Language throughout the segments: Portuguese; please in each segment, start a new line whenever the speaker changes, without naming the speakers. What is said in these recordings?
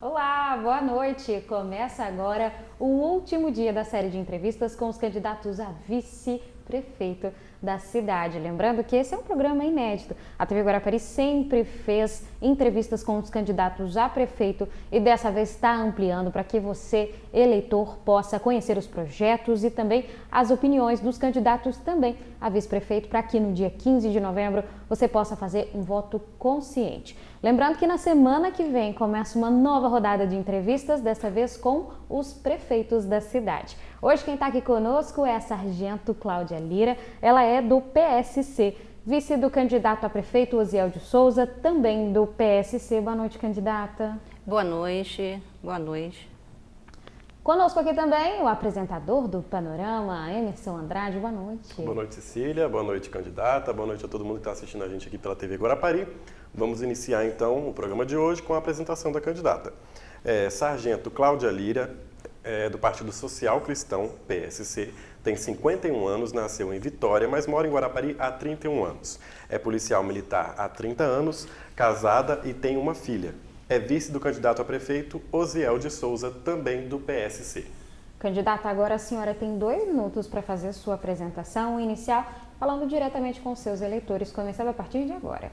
Olá, boa noite! Começa agora o último dia da série de entrevistas com os candidatos a vice-prefeito da cidade. Lembrando que esse é um programa inédito. A TV Guarapari sempre fez entrevistas com os candidatos a prefeito e dessa vez está ampliando para que você, eleitor, possa conhecer os projetos e também as opiniões dos candidatos também a vice-prefeito, para que no dia 15 de novembro você possa fazer um voto consciente. Lembrando que na semana que vem começa uma nova rodada de entrevistas, dessa vez com os prefeitos da cidade. Hoje quem está aqui conosco é a sargento Cláudia Lira, ela é do PSC, vice do candidato a prefeito Osiel de Souza, também do PSC. Boa noite, candidata.
Boa noite, boa noite.
Conosco aqui também o apresentador do Panorama, Emerson Andrade. Boa noite.
Boa noite, Cecília. Boa noite, candidata. Boa noite a todo mundo que está assistindo a gente aqui pela TV Guarapari. Vamos iniciar então o programa de hoje com a apresentação da candidata. Sargento Cláudia Lira, do Partido Social Cristão, PSC, tem 51 anos, nasceu em Vitória, mas mora em Guarapari há 31 anos. É policial militar há 30 anos, casada e tem uma filha. É vice do candidato a prefeito Osiel de Souza, também do PSC.
Candidata, agora a senhora tem 2 minutos para fazer sua apresentação inicial, falando diretamente com seus eleitores, começando a partir de agora.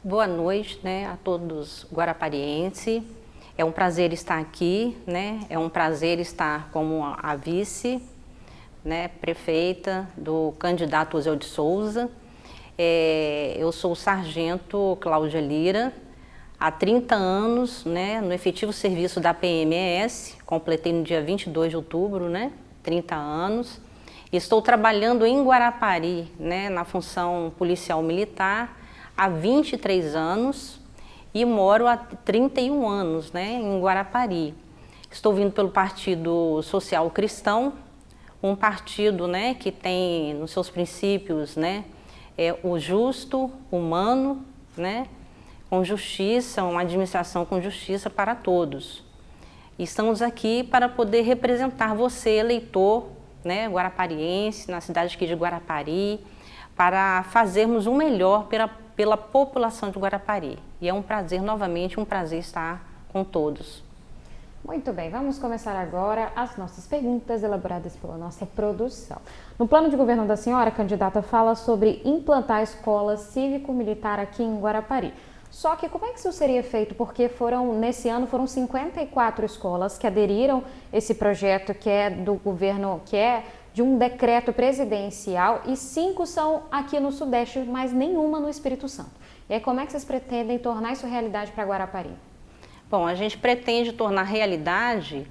Boa noite, a todos guaraparienses. É um prazer estar aqui, É um prazer estar como a vice, prefeita do candidato Osiel de Souza. Eu sou o sargento Cláudia Lira, há 30 anos, no efetivo serviço da PMES, completei no dia 22 de outubro, 30 anos. Estou trabalhando em Guarapari, na função policial militar, há 23 anos e moro há 31 anos, em Guarapari. Estou vindo pelo Partido Social Cristão, um partido, que tem nos seus princípios, o justo, humano, com justiça, uma administração com justiça para todos. Estamos aqui para poder representar você, eleitor, guarapariense, na cidade aqui de Guarapari, para fazermos o melhor pela população de Guarapari. E é um prazer, novamente, um prazer estar com todos.
Muito bem, vamos começar agora as nossas perguntas elaboradas pela nossa produção. No plano de governo da senhora, a candidata fala sobre implantar a escola cívico-militar aqui em Guarapari. Só que como é que isso seria feito? Porque nesse ano foram 54 escolas que aderiram a esse projeto que é do governo, que é de um decreto presidencial, e 5 são aqui no Sudeste, mas nenhuma no Espírito Santo. E aí como é que vocês pretendem tornar isso realidade para Guarapari?
Bom, a gente pretende tornar realidade,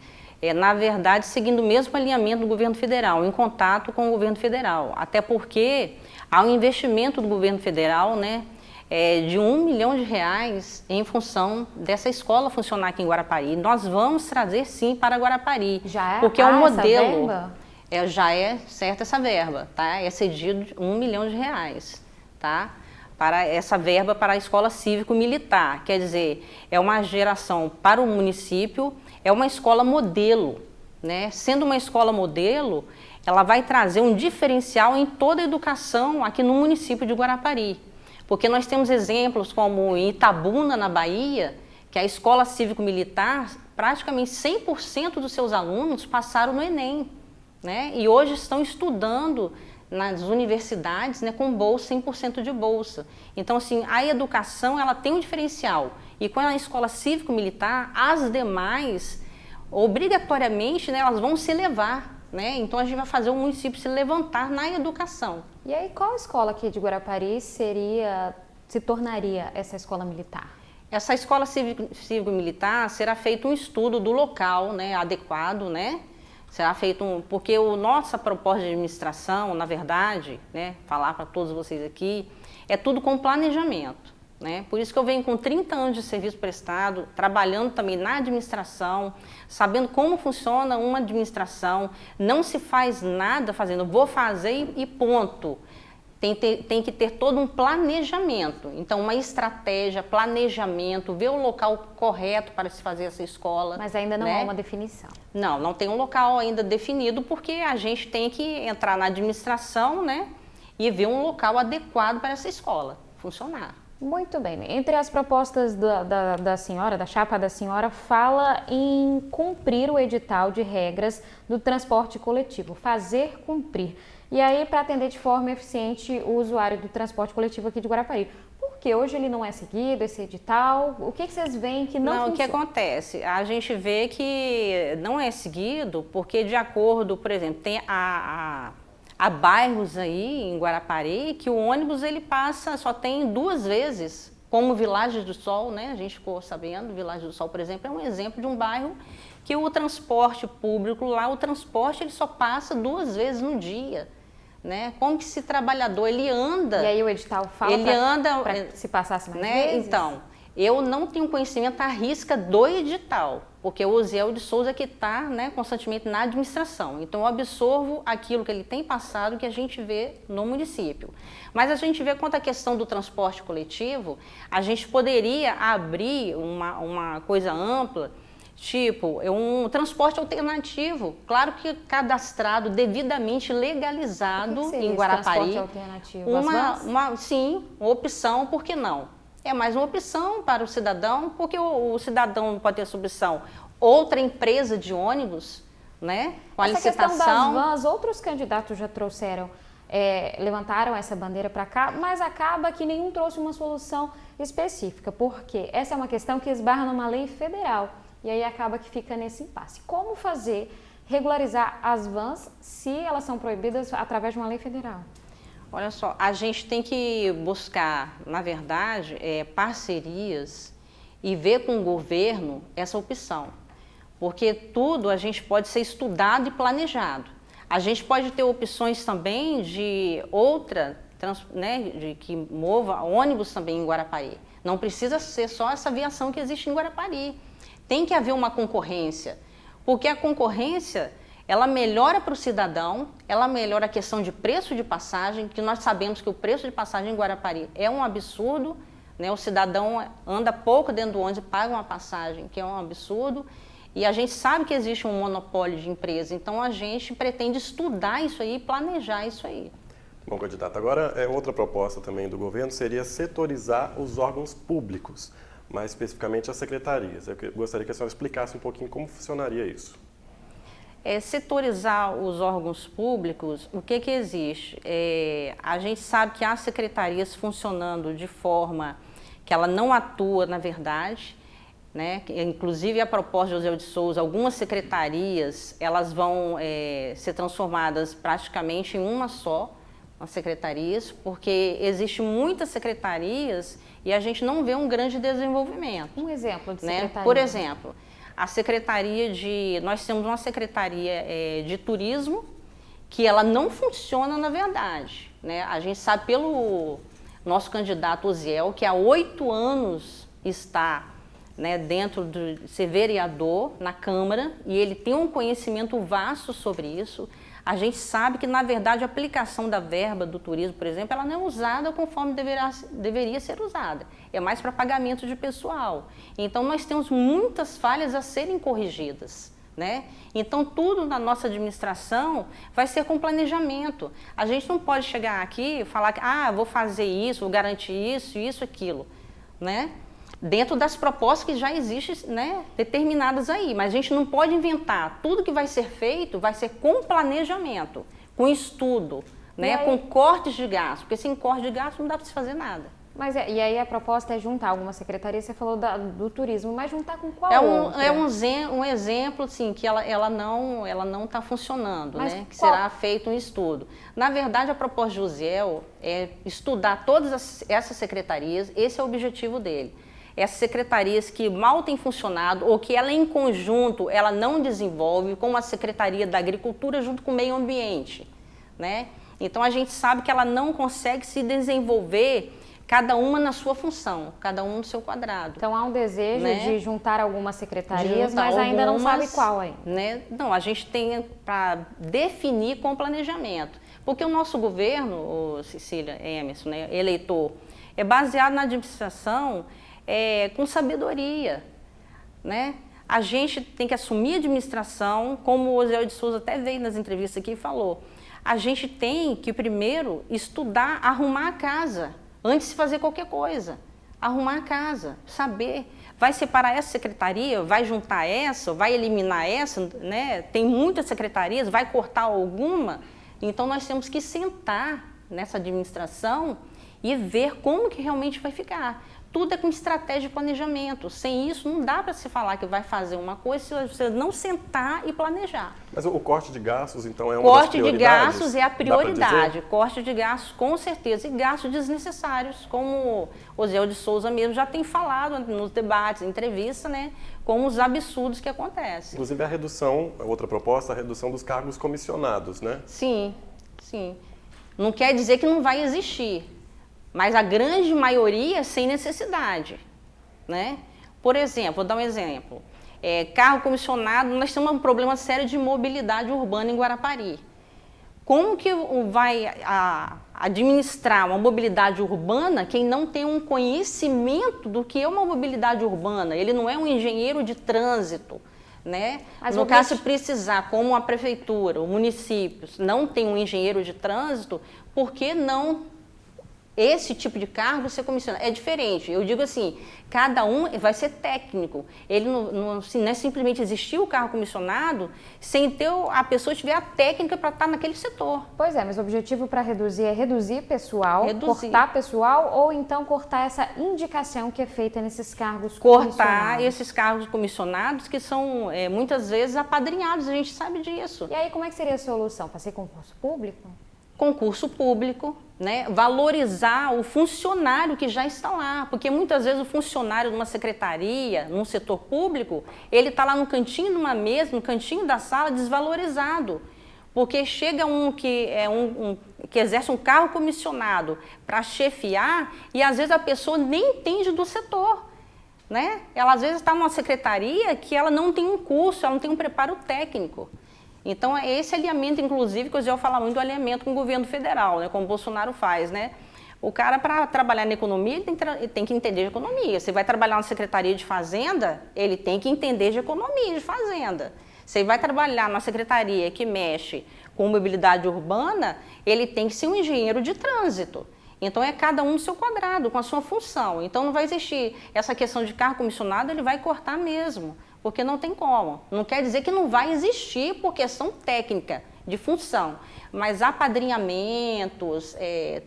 na verdade, seguindo o mesmo alinhamento do governo federal, em contato com o governo federal. Até porque há um investimento do governo federal, de R$1 milhão em função dessa escola funcionar aqui em Guarapari. Nós vamos trazer sim para Guarapari, porque é um modelo. Já é certa essa verba, tá? É cedido R$1 milhão, tá? Para essa verba para a escola cívico-militar. Quer dizer, é uma geração para o município, é uma escola modelo, Sendo uma escola modelo, ela vai trazer um diferencial em toda a educação aqui no município de Guarapari. Porque nós temos exemplos como em Itabuna, na Bahia, que a escola cívico-militar, praticamente 100% dos seus alunos passaram no Enem, E hoje estão estudando nas universidades, com bolsa, 100% de bolsa. Então, assim, a educação, ela tem um diferencial. E com a escola cívico-militar, as demais, obrigatoriamente, elas vão se elevar, Então, a gente vai fazer o município se levantar na educação.
E aí, qual escola aqui de Guarapari se tornaria essa escola militar?
Essa escola cívico-militar será feito um estudo do local, adequado, Será feito porque a nossa proposta de administração, na verdade, falar para todos vocês aqui, é tudo com planejamento, Por isso que eu venho com 30 anos de serviço prestado, trabalhando também na administração, sabendo como funciona uma administração. Não se faz nada fazendo, vou fazer e ponto. Tem que ter todo um planejamento. Então, uma estratégia, planejamento, ver o local correto para se fazer essa escola.
Mas ainda não há uma definição.
Não tem um local ainda definido, porque a gente tem que entrar na administração, E ver um local adequado para essa escola funcionar.
Muito bem. Entre as propostas da senhora, da chapa da senhora, fala em cumprir o edital de regras do transporte coletivo, fazer cumprir. E aí, para atender de forma eficiente o usuário do transporte coletivo aqui de Guarapari. Por que hoje ele não é seguido, esse edital? O que vocês veem que não funciona?
O que acontece? A gente vê que não é seguido porque, de acordo, por exemplo, tem há bairros aí em Guarapari que o ônibus ele passa, só tem 2 vezes, como Vilagens do Sol, né? A gente ficou sabendo, Vilagens do Sol, por exemplo, é um exemplo de um bairro que o transporte público lá, o transporte ele só passa 2 vezes no dia. Né? Como que esse trabalhador, ele anda...
E aí o edital fala para se passasse mais vezes?
Então, eu não tenho conhecimento à risca do edital, porque o Osiel de Souza que está, né, constantemente na administração. Então, eu absorvo aquilo que ele tem passado, que a gente vê no município. Mas a gente vê quanto à questão do transporte coletivo, a gente poderia abrir uma coisa ampla, tipo, um transporte alternativo, claro que cadastrado, devidamente legalizado em Guarapari.
Transporte alternativo?
Sim, uma opção, por que não? É mais uma opção para o cidadão, porque o cidadão pode ter essa opção. Outra empresa de ônibus, né? Com a licitação.
Essa questão das vans, outros candidatos já trouxeram, levantaram essa bandeira para cá, mas acaba que nenhum trouxe uma solução específica, porque essa é uma questão que esbarra numa lei federal. E aí acaba que fica nesse impasse. Como regularizar as vans se elas são proibidas através de uma lei federal?
Olha só, a gente tem que buscar, na verdade, parcerias e ver com o governo essa opção. Porque tudo a gente pode ser estudado e planejado. A gente pode ter opções também de de que mova ônibus também em Guarapari. Não precisa ser só essa viação que existe em Guarapari. Tem que haver uma concorrência, porque a concorrência, ela melhora para o cidadão, ela melhora a questão de preço de passagem, que nós sabemos que o preço de passagem em Guarapari é um absurdo, né? O cidadão anda pouco dentro do ônibus e paga uma passagem, que é um absurdo, e a gente sabe que existe um monopólio de empresa, então a gente pretende estudar isso aí, planejar isso aí.
Bom, candidato, agora outra proposta também do governo seria setorizar os órgãos públicos, mais especificamente as secretarias. Eu gostaria que a senhora explicasse um pouquinho como funcionaria isso.
Setorizar os órgãos públicos, o que existe? A gente sabe que há secretarias funcionando de forma que ela não atua na verdade, né? Inclusive a proposta de Osiel de Souza, algumas secretarias elas vão ser transformadas praticamente em uma só, as secretarias, porque existem muitas secretarias e a gente não vê um grande desenvolvimento.
Um exemplo de secretaria?
Né? Por exemplo, nós temos uma secretaria de turismo que ela não funciona na verdade. Né? A gente sabe pelo nosso candidato Osiel, que há 8 anos está, né, dentro de ser vereador na Câmara, e ele tem um conhecimento vasto sobre isso. A gente sabe que, na verdade, a aplicação da verba do turismo, por exemplo, ela não é usada conforme deveria ser usada. É mais para pagamento de pessoal. Então, nós temos muitas falhas a serem corrigidas. Né? Então, tudo na nossa administração vai ser com planejamento. A gente não pode chegar aqui e falar que vou fazer isso, vou garantir isso, aquilo. Né? Dentro das propostas que já existem, né, determinadas aí. Mas a gente não pode inventar. Tudo que vai ser feito vai ser com planejamento, com estudo, né, com cortes de gastos. Porque sem corte de gastos não dá para se fazer nada.
Mas e aí a proposta é juntar alguma secretaria, você falou do turismo, mas juntar com qual outra?
É um exemplo, assim, que ela não está funcionando,
mas
né? Que será feito um estudo. Na verdade, a proposta de Osiel é estudar todas essas secretarias, esse é o objetivo dele. Essas secretarias que mal têm funcionado ou que ela em conjunto ela não desenvolve, como a Secretaria da Agricultura junto com o Meio Ambiente, né? Então a gente sabe que ela não consegue se desenvolver cada uma na sua função, cada um no seu quadrado.
Então há um desejo, né, de juntar algumas secretarias, mas ainda não sabe qual ainda.
Né? Não, a gente tem para definir com planejamento. Porque o nosso governo, Cecília, Emerson, né, eleitor, é baseado na administração com sabedoria. Né? A gente tem que assumir a administração, como o Osiel de Souza até veio nas entrevistas aqui e falou. A gente tem que primeiro estudar, arrumar a casa, antes de fazer qualquer coisa. arrumar a casa, saber. Vai separar essa secretaria, vai juntar essa, vai eliminar essa, né? Tem muitas secretarias, vai cortar alguma. Então, nós temos que sentar nessa administração e ver como que realmente vai ficar. Tudo é com estratégia de planejamento. Sem isso, não dá para se falar que vai fazer uma coisa se você não sentar e planejar.
Mas o corte de gastos, então, é uma das prioridades?
Corte de gastos é a prioridade. Corte de gastos, com certeza. E gastos desnecessários, como o Zé de Souza mesmo já tem falado nos debates, entrevista, né? Como os absurdos que acontecem.
Inclusive a redução, outra proposta, a redução dos cargos comissionados, né?
Sim, sim. Não quer dizer que não vai existir, mas a grande maioria sem necessidade, né? Por exemplo, vou dar um exemplo. Carro comissionado, nós temos um problema sério de mobilidade urbana em Guarapari. Como que vai administrar uma mobilidade urbana quem não tem um conhecimento do que é uma mobilidade urbana? Ele não é um engenheiro de trânsito, né? Mas no caso, se precisar, como a prefeitura, o município, não tem um engenheiro de trânsito, por que não esse tipo de cargo ser comissionado? É diferente. Eu digo assim, cada um vai ser técnico. Ele não é simplesmente existir o cargo comissionado sem ter a pessoa tiver a técnica para estar naquele setor.
Pois é, mas o objetivo para reduzir é reduzir pessoal, cortar pessoal ou então cortar essa indicação que é feita nesses cargos comissionados?
Cortar esses cargos comissionados que são muitas vezes apadrinhados, a gente sabe disso.
E aí como é que seria a solução? Fazer concurso público?
Concurso público, né? Valorizar o funcionário que já está lá, porque muitas vezes o funcionário de uma secretaria, num setor público, ele está lá no cantinho de uma mesa, no cantinho da sala, desvalorizado, porque chega um que que exerce um cargo comissionado para chefiar e às vezes a pessoa nem entende do setor, né? Ela às vezes está numa secretaria que ela não tem um curso, ela não tem um preparo técnico. Então, é esse alinhamento, inclusive, que o Zé fala muito do alinhamento com o governo federal, né, como o Bolsonaro faz, né? O cara, para trabalhar na economia, ele tem que entender de economia. Você vai trabalhar na Secretaria de Fazenda, ele tem que entender de economia, de fazenda. Você vai trabalhar na secretaria que mexe com mobilidade urbana, ele tem que ser um engenheiro de trânsito. Então, é cada um no seu quadrado, com a sua função. Então, não vai existir essa questão de cargo comissionado, ele vai cortar mesmo. Porque não tem como. Não quer dizer que não vai existir por questão técnica, de função. Mas apadrinhamentos,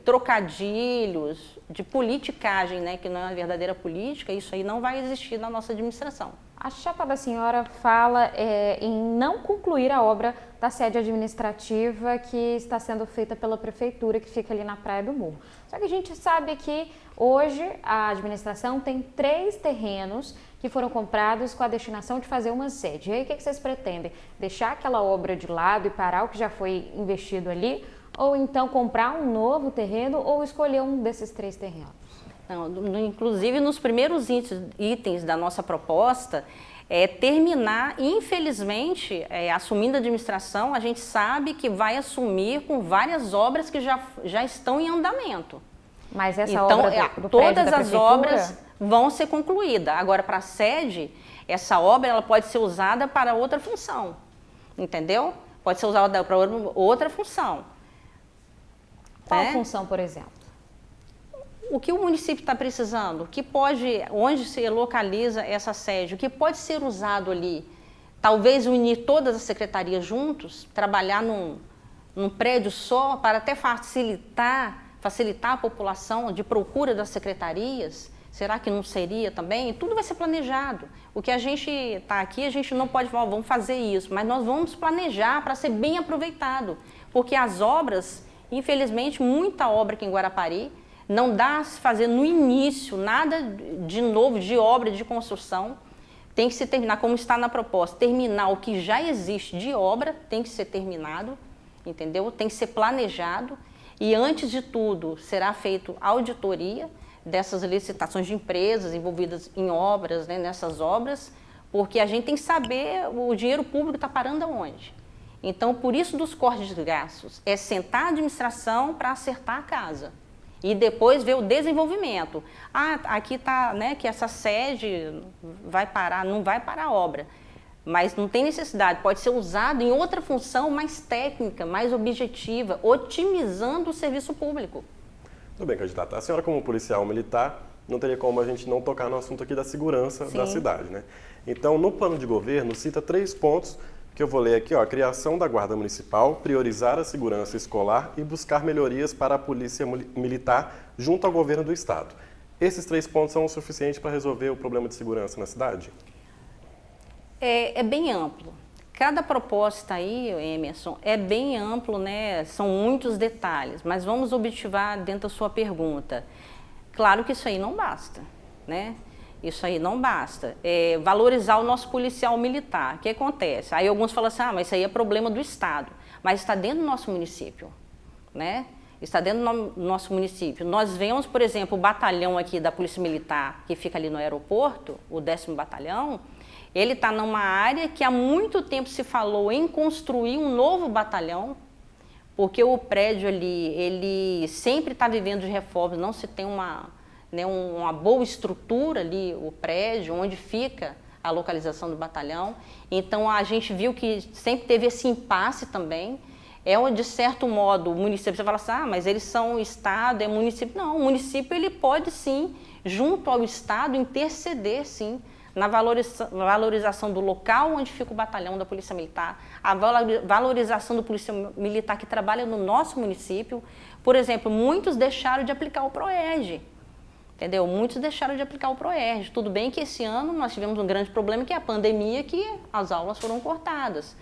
trocadilhos, de politicagem, né, que não é uma verdadeira política, isso aí não vai existir na nossa administração.
A chapa da senhora fala em não concluir a obra da sede administrativa que está sendo feita pela prefeitura, que fica ali na Praia do Morro. Só que a gente sabe que hoje a administração tem 3 terrenos que foram comprados com a destinação de fazer uma sede. E aí o que vocês pretendem? Deixar aquela obra de lado e parar o que já foi investido ali? Ou então comprar um novo terreno ou escolher um desses 3 terrenos?
Não, inclusive, nos primeiros itens da nossa proposta, terminar, infelizmente, assumindo a administração, a gente sabe que vai assumir com várias obras que já estão em andamento.
Mas essa
então,
obra do
todas
da
as obras vão ser concluídas. Agora, para a sede, essa obra ela pode ser usada para outra função, entendeu? Pode ser usada para outra função.
Qual função, por exemplo?
O que o município está precisando? Onde se localiza essa sede? O que pode ser usado ali? Talvez unir todas as secretarias juntos, trabalhar num prédio só, para até facilitar a população de procura das secretarias? Será que não seria também? Tudo vai ser planejado. O que a gente está aqui, a gente não pode falar, vamos fazer isso, mas nós vamos planejar para ser bem aproveitado. Porque as obras, infelizmente, muita obra aqui em Guarapari, não dá a se fazer no início nada de novo, de obra, de construção. Tem que se terminar, como está na proposta, terminar o que já existe de obra, tem que ser terminado, entendeu? Tem que ser planejado. E antes de tudo, será feita auditoria dessas licitações de empresas envolvidas em obras, né, nessas obras, porque a gente tem que saber o dinheiro público está parando aonde. Então, por isso dos cortes de gastos, é sentar a administração para acertar a casa. E depois ver o desenvolvimento. Aqui está, né, que essa sede vai parar, não vai parar a obra. Mas não tem necessidade, pode ser usado em outra função mais técnica, mais objetiva, otimizando o serviço público.
Tudo bem, candidata. A senhora, como policial militar, não teria como a gente não tocar no assunto aqui da segurança
Sim.
da cidade, né? Então, no plano de governo, cita 3 pontos que eu vou ler aqui, ó, a criação da Guarda Municipal, priorizar a segurança escolar e buscar melhorias para a Polícia Militar junto ao governo do Estado. Esses 3 pontos são o suficiente para resolver o problema de segurança na cidade?
É bem amplo. Cada proposta aí, Emerson, é bem amplo, né? São muitos detalhes, mas vamos objetivar dentro da sua pergunta. Claro que isso aí não basta, né? Isso aí não basta. Valorizar o nosso policial militar. O que acontece? Aí alguns falam assim, mas isso aí é problema do Estado. Mas está dentro do nosso município, né? Está dentro do nosso município. Nós vemos, por exemplo, o batalhão aqui da Polícia Militar, que fica ali no aeroporto, o 10º Batalhão, ele está numa área que há muito tempo se falou em construir um novo batalhão, porque o prédio ali, ele sempre está vivendo de reformas, não se tem uma boa estrutura ali, o prédio, onde fica a localização do batalhão. Então, a gente viu que sempre teve esse impasse também. De certo modo, o município, você fala assim, mas eles são Estado, é município. Não, o município ele pode sim, junto ao Estado, interceder sim, na valorização do local onde fica o batalhão da Polícia Militar, a valorização do Polícia Militar que trabalha no nosso município. Por exemplo, muitos deixaram de aplicar o PROERG, entendeu? Muitos deixaram de aplicar o PROERG. Tudo bem que esse ano nós tivemos um grande problema, que é a pandemia, que as aulas foram cortadas.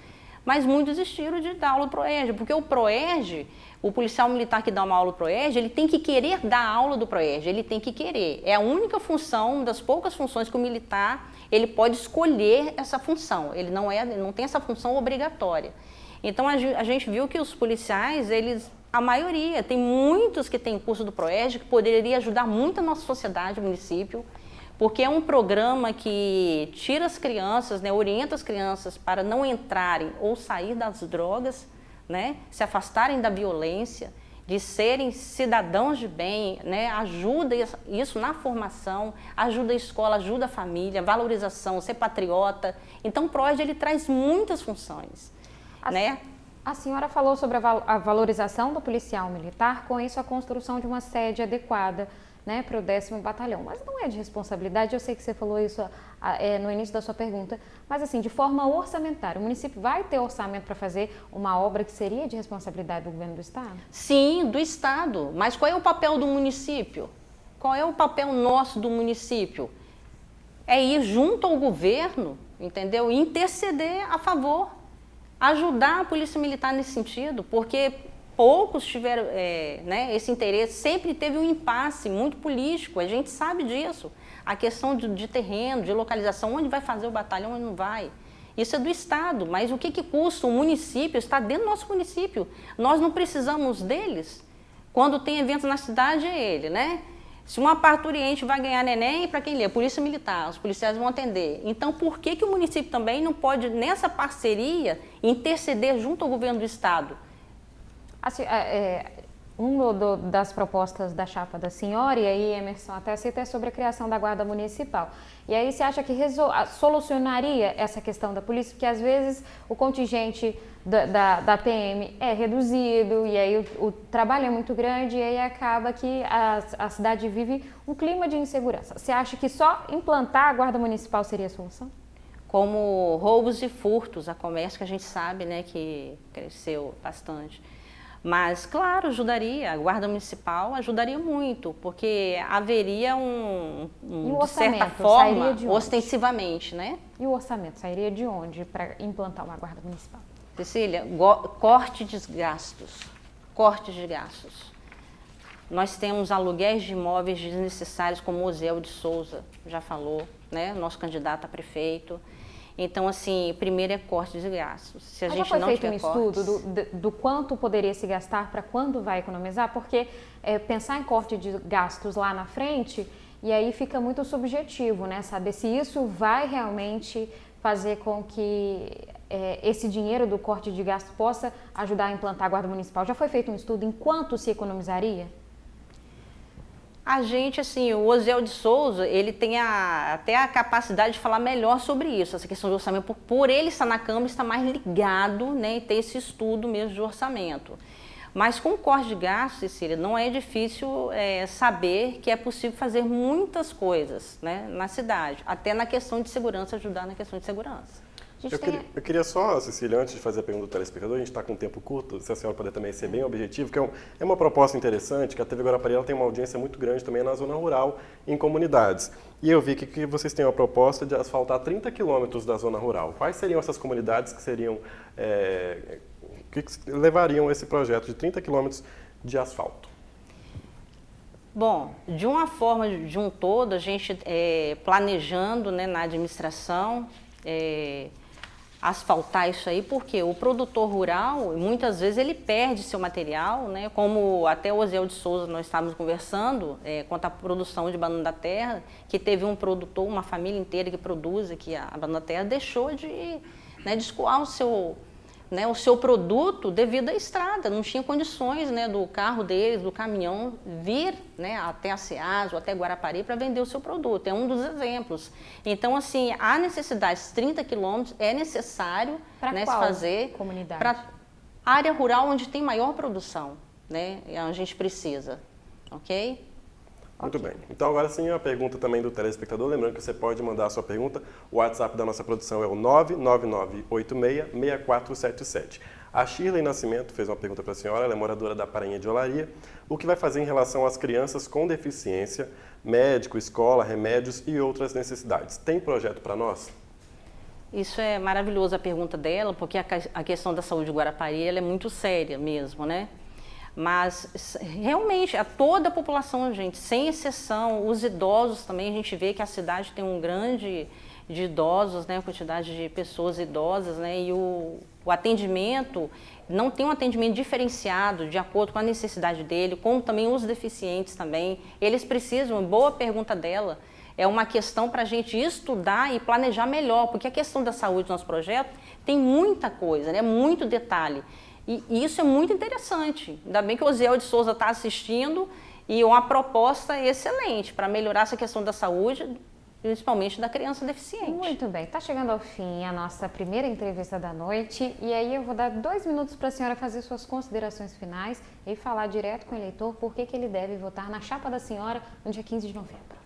Mas muitos desistiram de dar aula do PROERG, porque o PROERG, o policial militar que dá uma aula do PROERG, ele tem que querer dar aula do PROERG, ele tem que querer. É a única função, uma das poucas funções que o militar, ele pode escolher essa função, ele não tem essa função obrigatória. Então a gente viu que os policiais, a maioria, tem muitos que têm curso do PROERG, que poderia ajudar muito a nossa sociedade, o município, porque é um programa que tira as crianças, né, orienta as crianças para não entrarem ou sair das drogas, né, se afastarem da violência, de serem cidadãos de bem, né, ajuda isso na formação, ajuda a escola, ajuda a família, valorização, ser patriota. Então o PROERG ele traz muitas funções, né?
A senhora falou sobre a valorização do policial militar, com isso a construção de uma sede adequada, né, para o 10º Batalhão. Mas não é de responsabilidade, eu sei que você falou isso no início da sua pergunta, mas assim, de forma orçamentária, o município vai ter orçamento para fazer uma obra que seria de responsabilidade do governo do Estado?
Sim, do Estado. Mas qual é o papel do município? Qual é o papel nosso do município? É ir junto ao governo, entendeu? E interceder a favor, ajudar a Polícia Militar nesse sentido, porque poucos tiveram esse interesse, sempre teve um impasse muito político, a gente sabe disso. A questão de terreno, de localização, onde vai fazer o batalhão, onde não vai. Isso é do Estado, mas o que custa? O município está dentro do nosso município. Nós não precisamos deles. Quando tem eventos na cidade, é ele, né? Se uma parturiente vai ganhar neném, para quem lê? Polícia Militar, os policiais vão atender. Então, por que o município também não pode, nessa parceria, interceder junto ao governo do Estado?
Assim, das propostas da chapa da senhora, e aí Emerson até cita, é sobre a criação da Guarda Municipal. E aí você acha que solucionaria essa questão da polícia? Porque às vezes o contingente da PM é reduzido, e aí o trabalho é muito grande, e aí acaba que a cidade vive um clima de insegurança. Você acha que só implantar a Guarda Municipal seria a solução?
Como roubos e furtos, a comércio que a gente sabe, né, que cresceu bastante. Mas, claro, ajudaria, a Guarda Municipal ajudaria muito, porque haveria de certa forma, ostensivamente, né?
E o orçamento sairia de onde para implantar uma Guarda Municipal?
Cecília, corte de gastos. Nós temos aluguéis de imóveis desnecessários, como o Zé de Souza já falou, né? Nosso candidato a prefeito. Então, assim, primeiro é corte de gastos. Se a gente
já foi
não
feito
tiver
um estudo do quanto poderia se gastar para quando vai economizar? Porque pensar em corte de gastos lá na frente, e aí fica muito subjetivo, né? Saber se isso vai realmente fazer com que esse dinheiro do corte de gasto possa ajudar a implantar a Guarda Municipal. Já foi feito um estudo em quanto se economizaria?
A gente, assim, o Osé de Souza, ele tem até a capacidade de falar melhor sobre isso, essa questão de orçamento. Por ele estar na Câmara, está mais ligado, né, e ter esse estudo mesmo de orçamento. Mas com o corte de gastos, Cecília, não é difícil saber que é possível fazer muitas coisas, né, na cidade, até na questão de segurança, ajudar na questão de segurança.
Eu queria só, Cecília, antes de fazer a pergunta do telespectador, a gente está com um tempo curto, se a senhora puder também ser bem objetivo, que é uma proposta interessante, que a TV Guarapari ela tem uma audiência muito grande também na zona rural, em comunidades. E eu vi que vocês têm uma proposta de asfaltar 30 quilômetros da zona rural. Quais seriam essas comunidades que seriam, que levariam esse projeto de 30 quilômetros de asfalto?
Bom, de uma forma, de um todo, a gente planejando, né, na administração, asfaltar isso aí, porque o produtor rural, muitas vezes, ele perde seu material, né? Como até o Osiel de Souza nós estávamos conversando, quanto à produção de banana da terra, que teve um produtor, uma família inteira que produz aqui a banana da terra, deixou de escoar o seu produto devido à estrada, não tinha condições, né, do carro deles, do caminhão, vir, né, até a Ceasa ou até Guarapari para vender o seu produto. É um dos exemplos. Então, assim, há necessidade, 30 quilômetros é necessário, né, se fazer para a área rural onde tem maior produção, né, a gente precisa, ok?
Muito bem. Então, agora sim, a pergunta também do telespectador. Lembrando que você pode mandar a sua pergunta. O WhatsApp da nossa produção é o 99986-6477. A Shirley Nascimento fez uma pergunta para a senhora. Ela é moradora da Prainha de Olaria. O que vai fazer em relação às crianças com deficiência, médico, escola, remédios e outras necessidades? Tem projeto para nós?
Isso é maravilhoso a pergunta dela, porque a questão da saúde de Guarapari ela é muito séria mesmo, né? Mas, realmente, a toda a população, gente, sem exceção, os idosos também, a gente vê que a cidade tem um grande de idosos, né, a quantidade de pessoas idosas, né, e o atendimento, não tem um atendimento diferenciado de acordo com a necessidade dele, como também os deficientes também, eles precisam, boa pergunta dela, é uma questão para a gente estudar e planejar melhor, porque a questão da saúde do nosso projeto tem muita coisa, né, muito detalhe. E isso é muito interessante. Ainda bem que o Osiel de Souza está assistindo e uma proposta excelente para melhorar essa questão da saúde, principalmente da criança deficiente.
Muito bem. Está chegando ao fim a nossa primeira entrevista da noite e aí eu vou dar 2 minutos para a senhora fazer suas considerações finais e falar direto com o eleitor por que ele deve votar na chapa da senhora no dia 15 de novembro.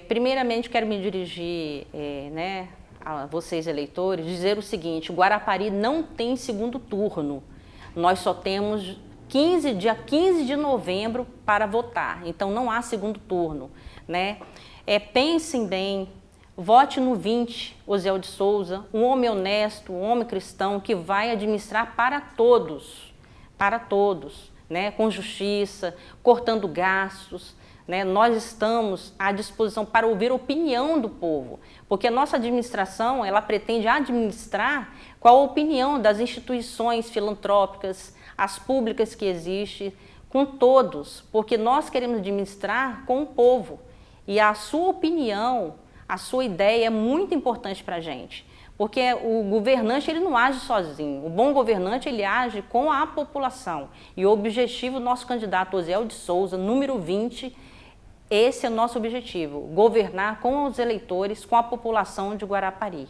Primeiramente, quero me dirigir, né, a vocês eleitores, dizer o seguinte: Guarapari não tem segundo turno, nós só temos dia 15 de novembro para votar, então não há segundo turno, né? Pensem bem, vote no 20, Osiel de Souza, um homem honesto, um homem cristão que vai administrar para todos, né? Com justiça, cortando gastos. Né, nós estamos à disposição para ouvir a opinião do povo, porque a nossa administração ela pretende administrar com a opinião das instituições filantrópicas, as públicas que existem, com todos, porque nós queremos administrar com o povo e a sua opinião, a sua ideia é muito importante para a gente, porque o governante ele não age sozinho, o bom governante ele age com a população e o objetivo do nosso candidato Osiel de Souza, número 20, esse é o nosso objetivo, governar com os eleitores, com a população de Guarapari.